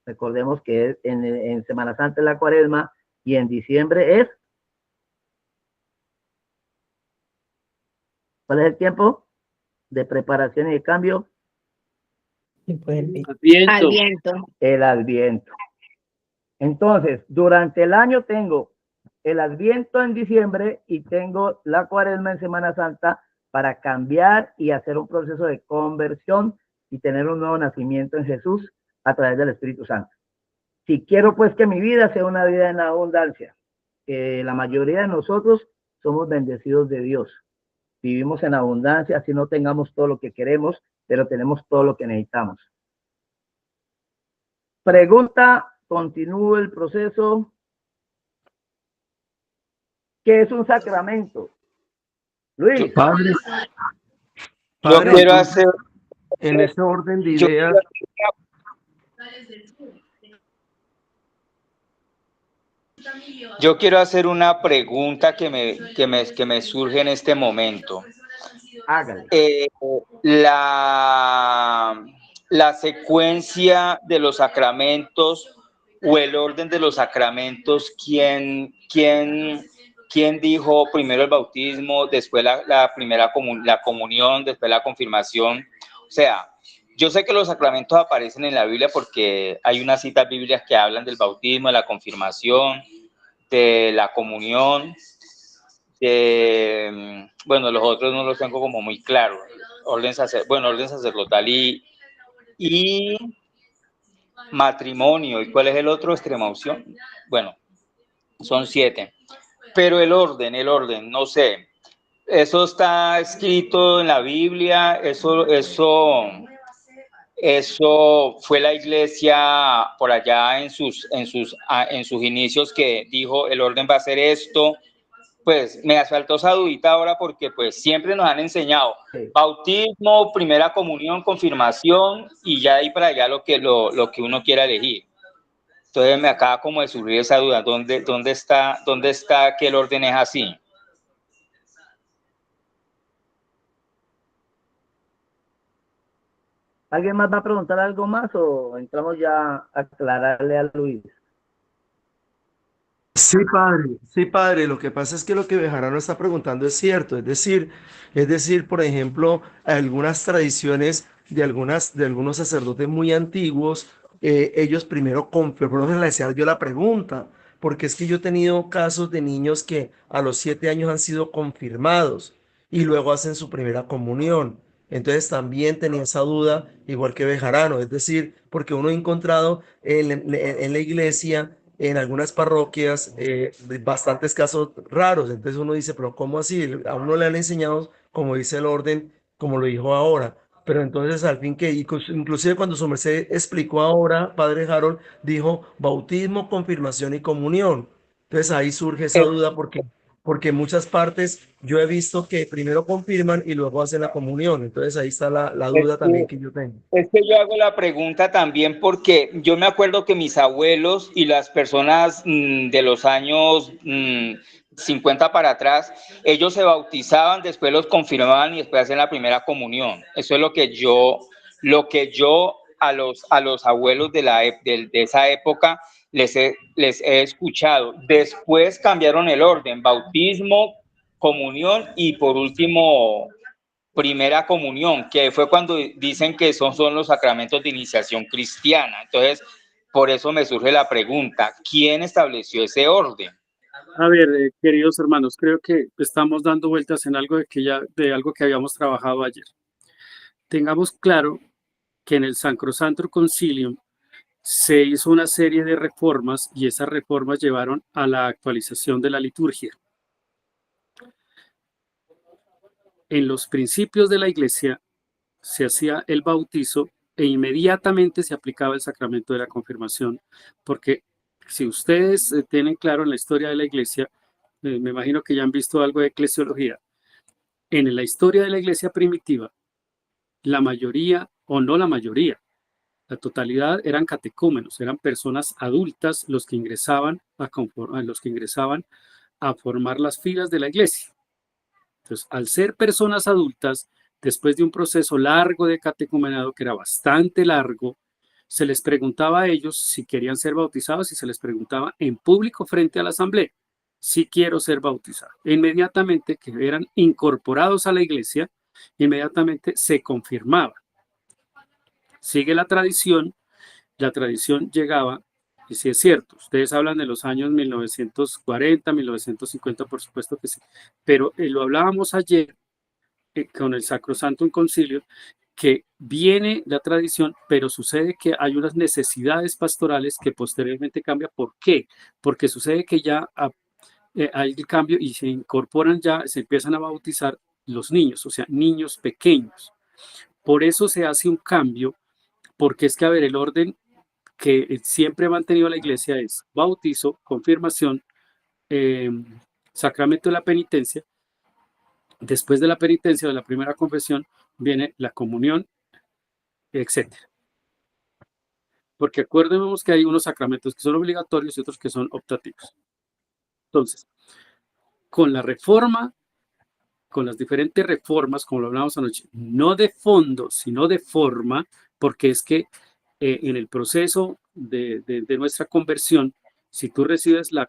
Recordemos que en Semana Santa es la Cuaresma y en diciembre es... ¿Cuál es el tiempo de preparación y de cambio? Adviento. El Adviento. Entonces, durante el año tengo el Adviento en diciembre y tengo la Cuaresma en Semana Santa para cambiar y hacer un proceso de conversión y tener un nuevo nacimiento en Jesús a través del Espíritu Santo. Si quiero pues que mi vida sea una vida en abundancia, que la mayoría de nosotros somos bendecidos de Dios. Vivimos en abundancia, así no tengamos todo lo que queremos, pero tenemos todo lo que necesitamos. Pregunta, continúo el proceso. ¿Qué es un sacramento? Luis. Padre, Yo quiero hacer... En ese orden de ideas... Yo quiero hacer una pregunta que me surge en este momento. Hágale. La secuencia de los sacramentos o el orden de los sacramentos, ¿quién dijo primero el bautismo, después la comunión, después la confirmación? O sea, yo sé que los sacramentos aparecen en la Biblia porque hay unas citas bíblicas que hablan del bautismo, de la confirmación, de la comunión, bueno, los otros no los tengo como muy claros. Orden sacerdotal y matrimonio. ¿Y cuál es el otro? Extremaunción. Bueno, son 7. Pero el orden, no sé. Eso está escrito en la Biblia, eso fue la iglesia por allá en sus inicios que dijo el orden va a ser esto. Pues me asaltó esa dudita ahora porque pues siempre nos han enseñado bautismo, primera comunión, confirmación y ya de ahí para allá lo que uno quiera elegir. Entonces me acaba como de surgir esa duda, ¿dónde está que el orden es así? ¿Alguien más va a preguntar algo más o entramos ya a aclararle a Luis? Sí, padre, lo que pasa es que lo que Bejarano está preguntando es cierto, es decir, por ejemplo, algunas tradiciones de algunos sacerdotes muy antiguos, ellos primero confirmaron, por eso le hacía yo la pregunta, porque es que yo he tenido casos de niños que a los 7 años han sido confirmados y luego hacen su primera comunión. Entonces también tenía esa duda, igual que Bejarano, es decir, porque uno ha encontrado en la iglesia en algunas parroquias bastantes casos raros. Entonces uno dice, pero ¿cómo así? A uno le han enseñado, como dice el orden, como lo dijo ahora. Pero entonces al fin que, inclusive cuando su merced explicó ahora, Padre Harold, dijo bautismo, confirmación y comunión. Entonces ahí surge esa duda porque en muchas partes yo he visto que primero confirman y luego hacen la comunión. Entonces ahí está la duda también que yo tengo. Es que yo hago la pregunta también porque yo me acuerdo que mis abuelos y las personas de los años 50 para atrás, ellos se bautizaban, después los confirmaban y después hacían la primera comunión. Eso es lo que yo a los abuelos de esa época les he escuchado. Después cambiaron el orden, bautismo, comunión y por último primera comunión, que fue cuando dicen que son los sacramentos de iniciación cristiana. Entonces, por eso me surge la pregunta, ¿quién estableció ese orden? A ver, queridos hermanos, creo que estamos dando vueltas en algo de algo que habíamos trabajado ayer. Tengamos claro que en el Sacrosanto Concilium se hizo una serie de reformas y esas reformas llevaron a la actualización de la liturgia. En los principios de la iglesia se hacía el bautizo e inmediatamente se aplicaba el sacramento de la confirmación, porque si ustedes tienen claro en la historia de la iglesia, me imagino que ya han visto algo de eclesiología. En la historia de la iglesia primitiva, la mayoría, o no la mayoría, la totalidad eran catecúmenos, eran personas adultas los que ingresaban a formar las filas de la iglesia. Entonces, al ser personas adultas, después de un proceso largo de catecumenado, que era bastante largo, se les preguntaba a ellos si querían ser bautizados y se les preguntaba en público frente a la asamblea si quiero ser bautizado. Inmediatamente que eran incorporados a la iglesia, inmediatamente se confirmaba. Sigue la tradición llegaba, y sí es cierto, ustedes hablan de los años 1940, 1950, por supuesto que sí, pero lo hablábamos ayer con el Sacrosanto Concilio, que viene la tradición, pero sucede que hay unas necesidades pastorales que posteriormente cambia. ¿Por qué? Porque sucede que ya hay el cambio y se incorporan ya, se empiezan a bautizar los niños, o sea, niños pequeños. Por eso se hace un cambio, porque es que, a ver, el orden que siempre ha mantenido la iglesia es bautizo, confirmación, sacramento de la penitencia. Después de la penitencia de la primera confesión viene la comunión, etc. Porque acuérdenos que hay unos sacramentos que son obligatorios y otros que son optativos. Entonces, con la reforma, con las diferentes reformas, como lo hablamos anoche, no de fondo, sino de forma, porque es que en el proceso de nuestra conversión, si tú recibes la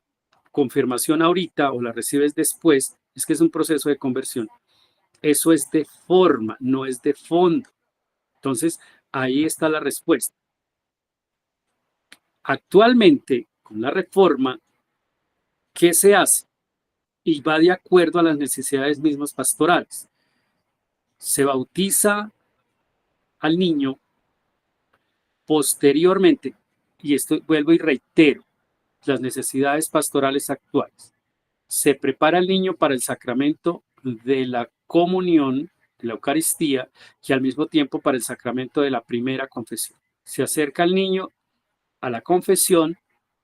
confirmación ahorita o la recibes después, es que es un proceso de conversión. Eso es de forma, no es de fondo. Entonces, ahí está la respuesta. Actualmente, con la reforma, ¿qué se hace? y va de acuerdo a las necesidades mismas pastorales. Se bautiza al niño posteriormente, y esto vuelvo y reitero, las necesidades pastorales actuales. Se prepara al niño para el sacramento de la comunión, de la Eucaristía, y al mismo tiempo para el sacramento de la primera confesión. Se acerca al niño a la confesión,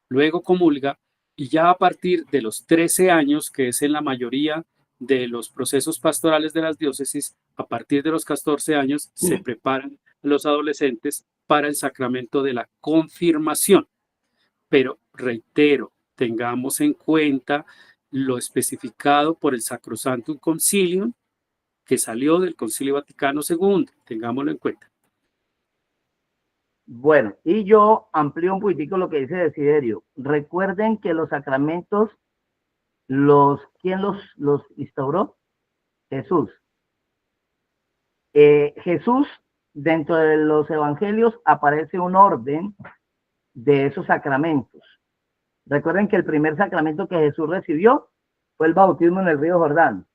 luego comulga, y ya a partir de los 13 años, que es en la mayoría de los procesos pastorales de las diócesis, a partir de los 14 años se preparan los adolescentes para el sacramento de la confirmación. Pero reitero, tengamos en cuenta lo especificado por el Sacrosanctum Concilium, que salió del Concilio Vaticano II, tengámoslo en cuenta. Bueno, y yo amplío un poquitico lo que dice Desiderio. Recuerden que los sacramentos, ¿quién los instauró? Jesús. Jesús, dentro de los evangelios, aparece un orden de esos sacramentos. Recuerden que el primer sacramento que Jesús recibió fue el bautismo en el río Jordán.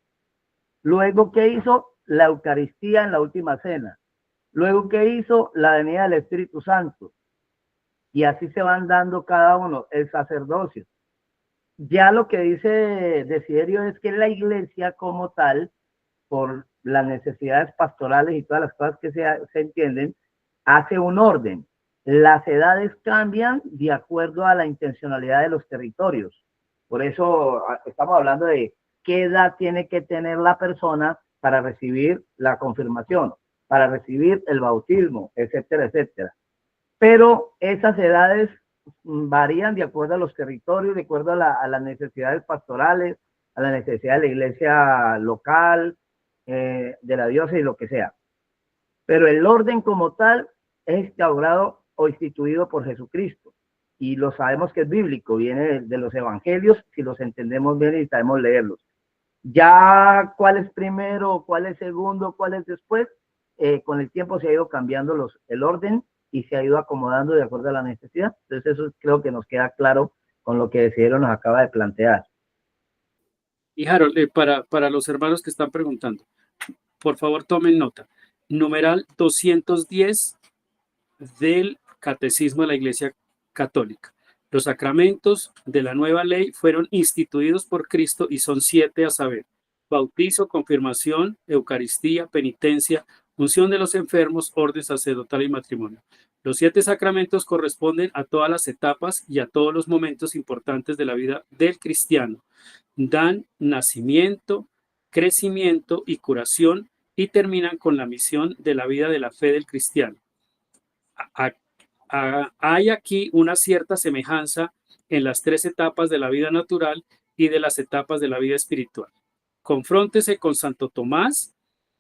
Luego, ¿qué hizo? La Eucaristía en la última cena. Luego, ¿qué hizo? La venida del Espíritu Santo. Y así se van dando cada uno, el sacerdocio. Ya lo que dice Desiderio es que la iglesia como tal, por las necesidades pastorales y todas las cosas que se entienden, hace un orden. Las edades cambian de acuerdo a la intencionalidad de los territorios. Por eso estamos hablando de qué edad tiene que tener la persona para recibir la confirmación, para recibir el bautismo, etcétera, etcétera. Pero esas edades varían de acuerdo a los territorios, de acuerdo a las necesidades pastorales, a la necesidad de la iglesia local, de la diócesis, lo que sea. Pero el orden como tal es instaurado o instituido por Jesucristo. Y lo sabemos que es bíblico, viene de los evangelios, si los entendemos bien y sabemos leerlos. Ya cuál es primero, cuál es segundo, cuál es después, con el tiempo se ha ido cambiando el orden y se ha ido acomodando de acuerdo a la necesidad. Entonces eso creo que nos queda claro con lo que Desiderio nos acaba de plantear. Y Harold, para los hermanos que están preguntando, por favor tomen nota. Numeral 210 del Catecismo de la Iglesia Católica. Los sacramentos de la nueva ley fueron instituidos por Cristo y son 7 a saber: bautizo, confirmación, Eucaristía, penitencia, unción de los enfermos, orden sacerdotal y matrimonio. Los 7 sacramentos corresponden a todas las etapas y a todos los momentos importantes de la vida del cristiano. Dan nacimiento, crecimiento y curación y terminan con la misión de la vida de la fe del cristiano. Hay aquí una cierta semejanza en las 3 etapas de la vida natural y de las etapas de la vida espiritual. Confróntese con Santo Tomás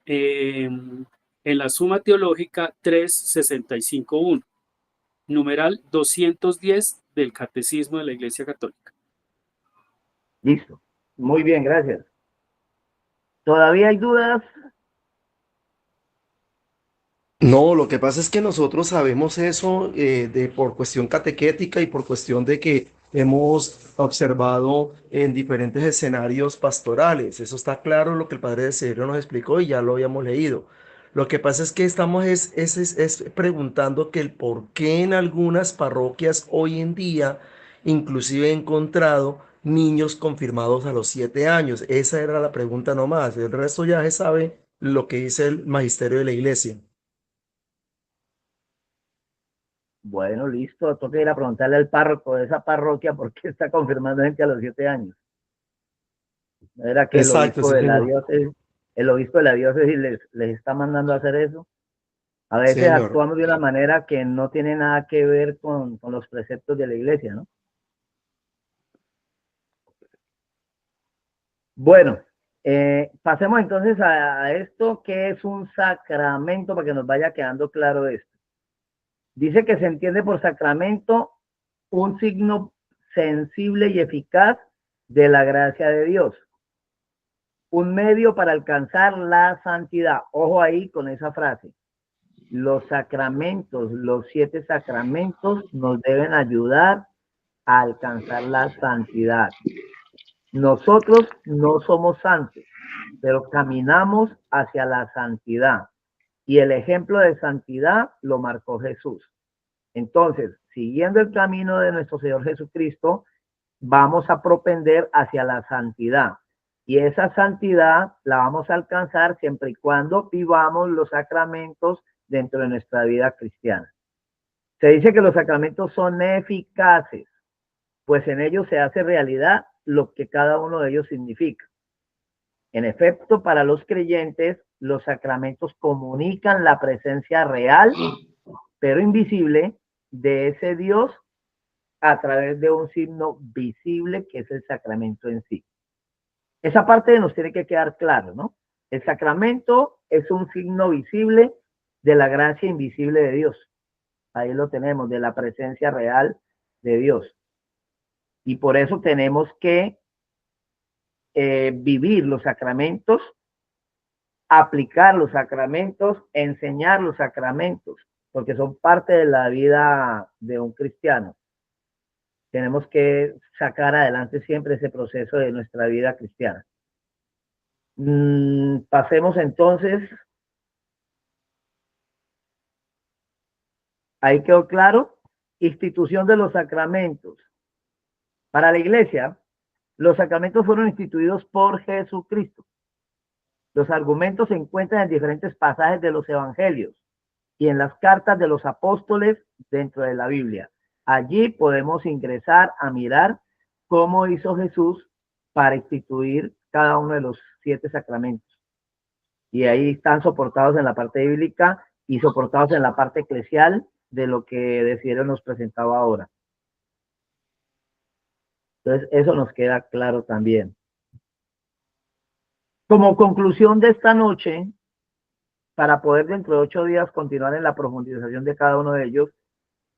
en la Suma Teológica 365.1, numeral 210 del Catecismo de la Iglesia Católica. Listo. Muy bien, gracias. ¿Todavía hay dudas? No, lo que pasa es que nosotros sabemos eso por cuestión catequética y por cuestión de que hemos observado en diferentes escenarios pastorales. Eso está claro, lo que el padre Desiderio nos explicó y ya lo habíamos leído. Lo que pasa es que estamos es preguntando que el por qué en algunas parroquias hoy en día inclusive he encontrado niños confirmados a los 7 años. Esa era la pregunta nomás. El resto ya se sabe lo que dice el magisterio de la iglesia. Bueno, listo. Toca ir a preguntarle al párroco de esa parroquia por qué está confirmando gente a los 7 años. ¿No era que Exacto, sí, el obispo de la diócesis les está mandando a hacer eso? A veces señor. actuamos de una manera que no tiene nada que ver con los preceptos de la iglesia, ¿no? Bueno, pasemos entonces a esto, que es un sacramento, para que nos vaya quedando claro esto. Dice que se entiende por sacramento un signo sensible y eficaz de la gracia de Dios. Un medio para alcanzar la santidad. Ojo ahí con esa frase. Los sacramentos, los 7 sacramentos nos deben ayudar a alcanzar la santidad. Nosotros no somos santos, pero caminamos hacia la santidad. Y el ejemplo de santidad lo marcó Jesús. Entonces, siguiendo el camino de nuestro Señor Jesucristo, vamos a propender hacia la santidad. Y esa santidad la vamos a alcanzar siempre y cuando vivamos los sacramentos dentro de nuestra vida cristiana. Se dice que los sacramentos son eficaces, pues en ellos se hace realidad lo que cada uno de ellos significa. En efecto, para los creyentes, los sacramentos comunican la presencia real, pero invisible, de ese Dios a través de un signo visible que es el sacramento en sí. Esa parte nos tiene que quedar claro, ¿no? El sacramento es un signo visible de la gracia invisible de Dios. Ahí lo tenemos, de la presencia real de Dios. Y por eso tenemos que vivir los sacramentos, aplicar los sacramentos, enseñar los sacramentos, porque son parte de la vida de un cristiano. Tenemos que sacar adelante siempre ese proceso de nuestra vida cristiana. Pasemos entonces. Ahí quedó claro. Institución de los sacramentos. Para la iglesia, los sacramentos fueron instituidos por Jesucristo. Los argumentos se encuentran en diferentes pasajes de los evangelios y en las cartas de los apóstoles dentro de la Biblia. Allí podemos ingresar a mirar cómo hizo Jesús para instituir cada uno de los 7 sacramentos. Y ahí están soportados en la parte bíblica y soportados en la parte eclesial de lo que Desiderio nos presentaba ahora. Entonces, eso nos queda claro también. Como conclusión de esta noche, para poder dentro de 8 días continuar en la profundización de cada uno de ellos,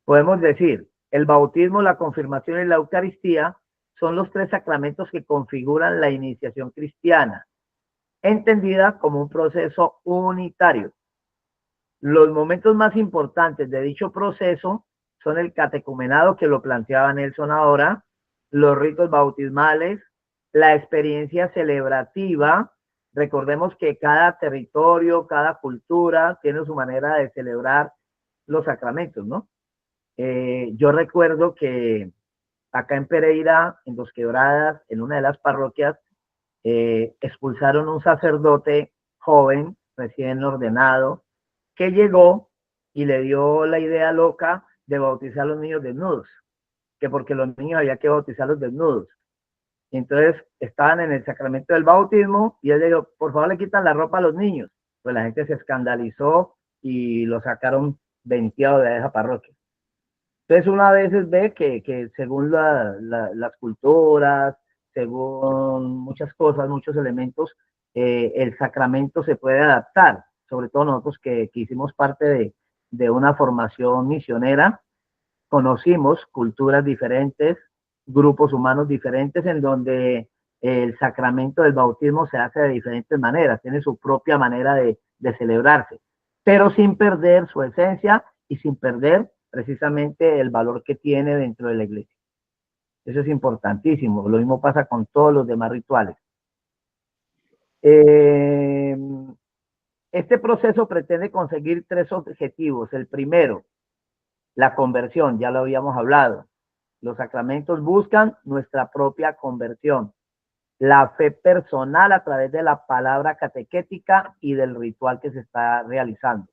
podemos decir, el bautismo, la confirmación y la Eucaristía son los 3 sacramentos que configuran la iniciación cristiana, entendida como un proceso unitario. Los momentos más importantes de dicho proceso son el catecumenado, que lo planteaba Nelson ahora, los ritos bautismales, la experiencia celebrativa. Recordemos que cada territorio, cada cultura tiene su manera de celebrar los sacramentos, ¿no? Yo recuerdo que acá en Pereira, en Dos Quebradas, en una de las parroquias, expulsaron un sacerdote joven, recién ordenado, que llegó y le dio la idea loca de bautizar a los niños desnudos, que porque los niños había que bautizarlos desnudos. Entonces estaban en el sacramento del bautismo y él le dijo, por favor le quitan la ropa a los niños. Pues la gente se escandalizó y lo sacaron venteado de esa parroquia. Entonces una vez ve que según las culturas, según muchas cosas, muchos elementos, el sacramento se puede adaptar, sobre todo nosotros que hicimos parte de una formación misionera, conocimos culturas diferentes, grupos humanos diferentes, en donde el sacramento del bautismo se hace de diferentes maneras, tiene su propia manera de celebrarse, pero sin perder su esencia y sin perder precisamente el valor que tiene dentro de la iglesia. Eso es importantísimo. Lo mismo pasa con todos los demás rituales. Este proceso pretende conseguir 3 objetivos. El primero, la conversión, ya lo habíamos hablado. Los sacramentos buscan nuestra propia conversión. La fe personal a través de la palabra catequética y del ritual que se está realizando.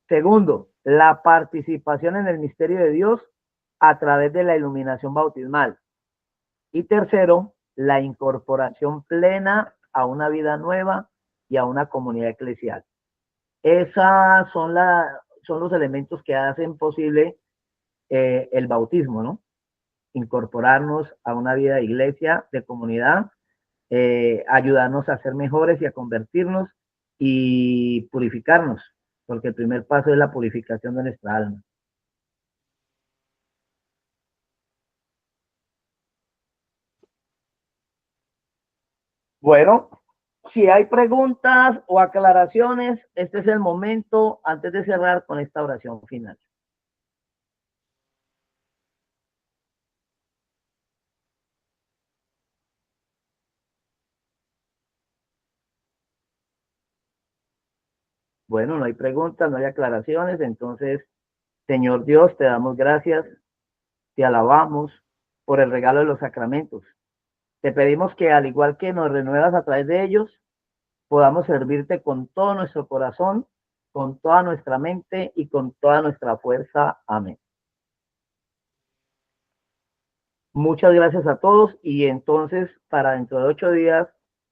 Segundo, la participación en el misterio de Dios a través de la iluminación bautismal. Y tercero, la incorporación plena a una vida nueva y a una comunidad eclesial. Esas son los elementos que hacen posible el bautismo, ¿no? Incorporarnos a una vida de iglesia, de comunidad, ayudarnos a ser mejores y a convertirnos y purificarnos, porque el primer paso es la purificación de nuestra alma. Bueno, si hay preguntas o aclaraciones, este es el momento antes de cerrar con esta oración final. Bueno, no hay preguntas, no hay aclaraciones, entonces, Señor Dios, te damos gracias, te alabamos por el regalo de los sacramentos. Te pedimos que al igual que nos renuevas a través de ellos, podamos servirte con todo nuestro corazón, con toda nuestra mente y con toda nuestra fuerza. Amén. Muchas gracias a todos y entonces para dentro de 8 días,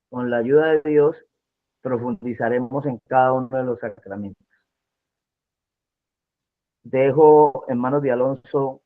con la ayuda de Dios, profundizaremos en cada uno de los sacramentos. Dejo en manos de Alonso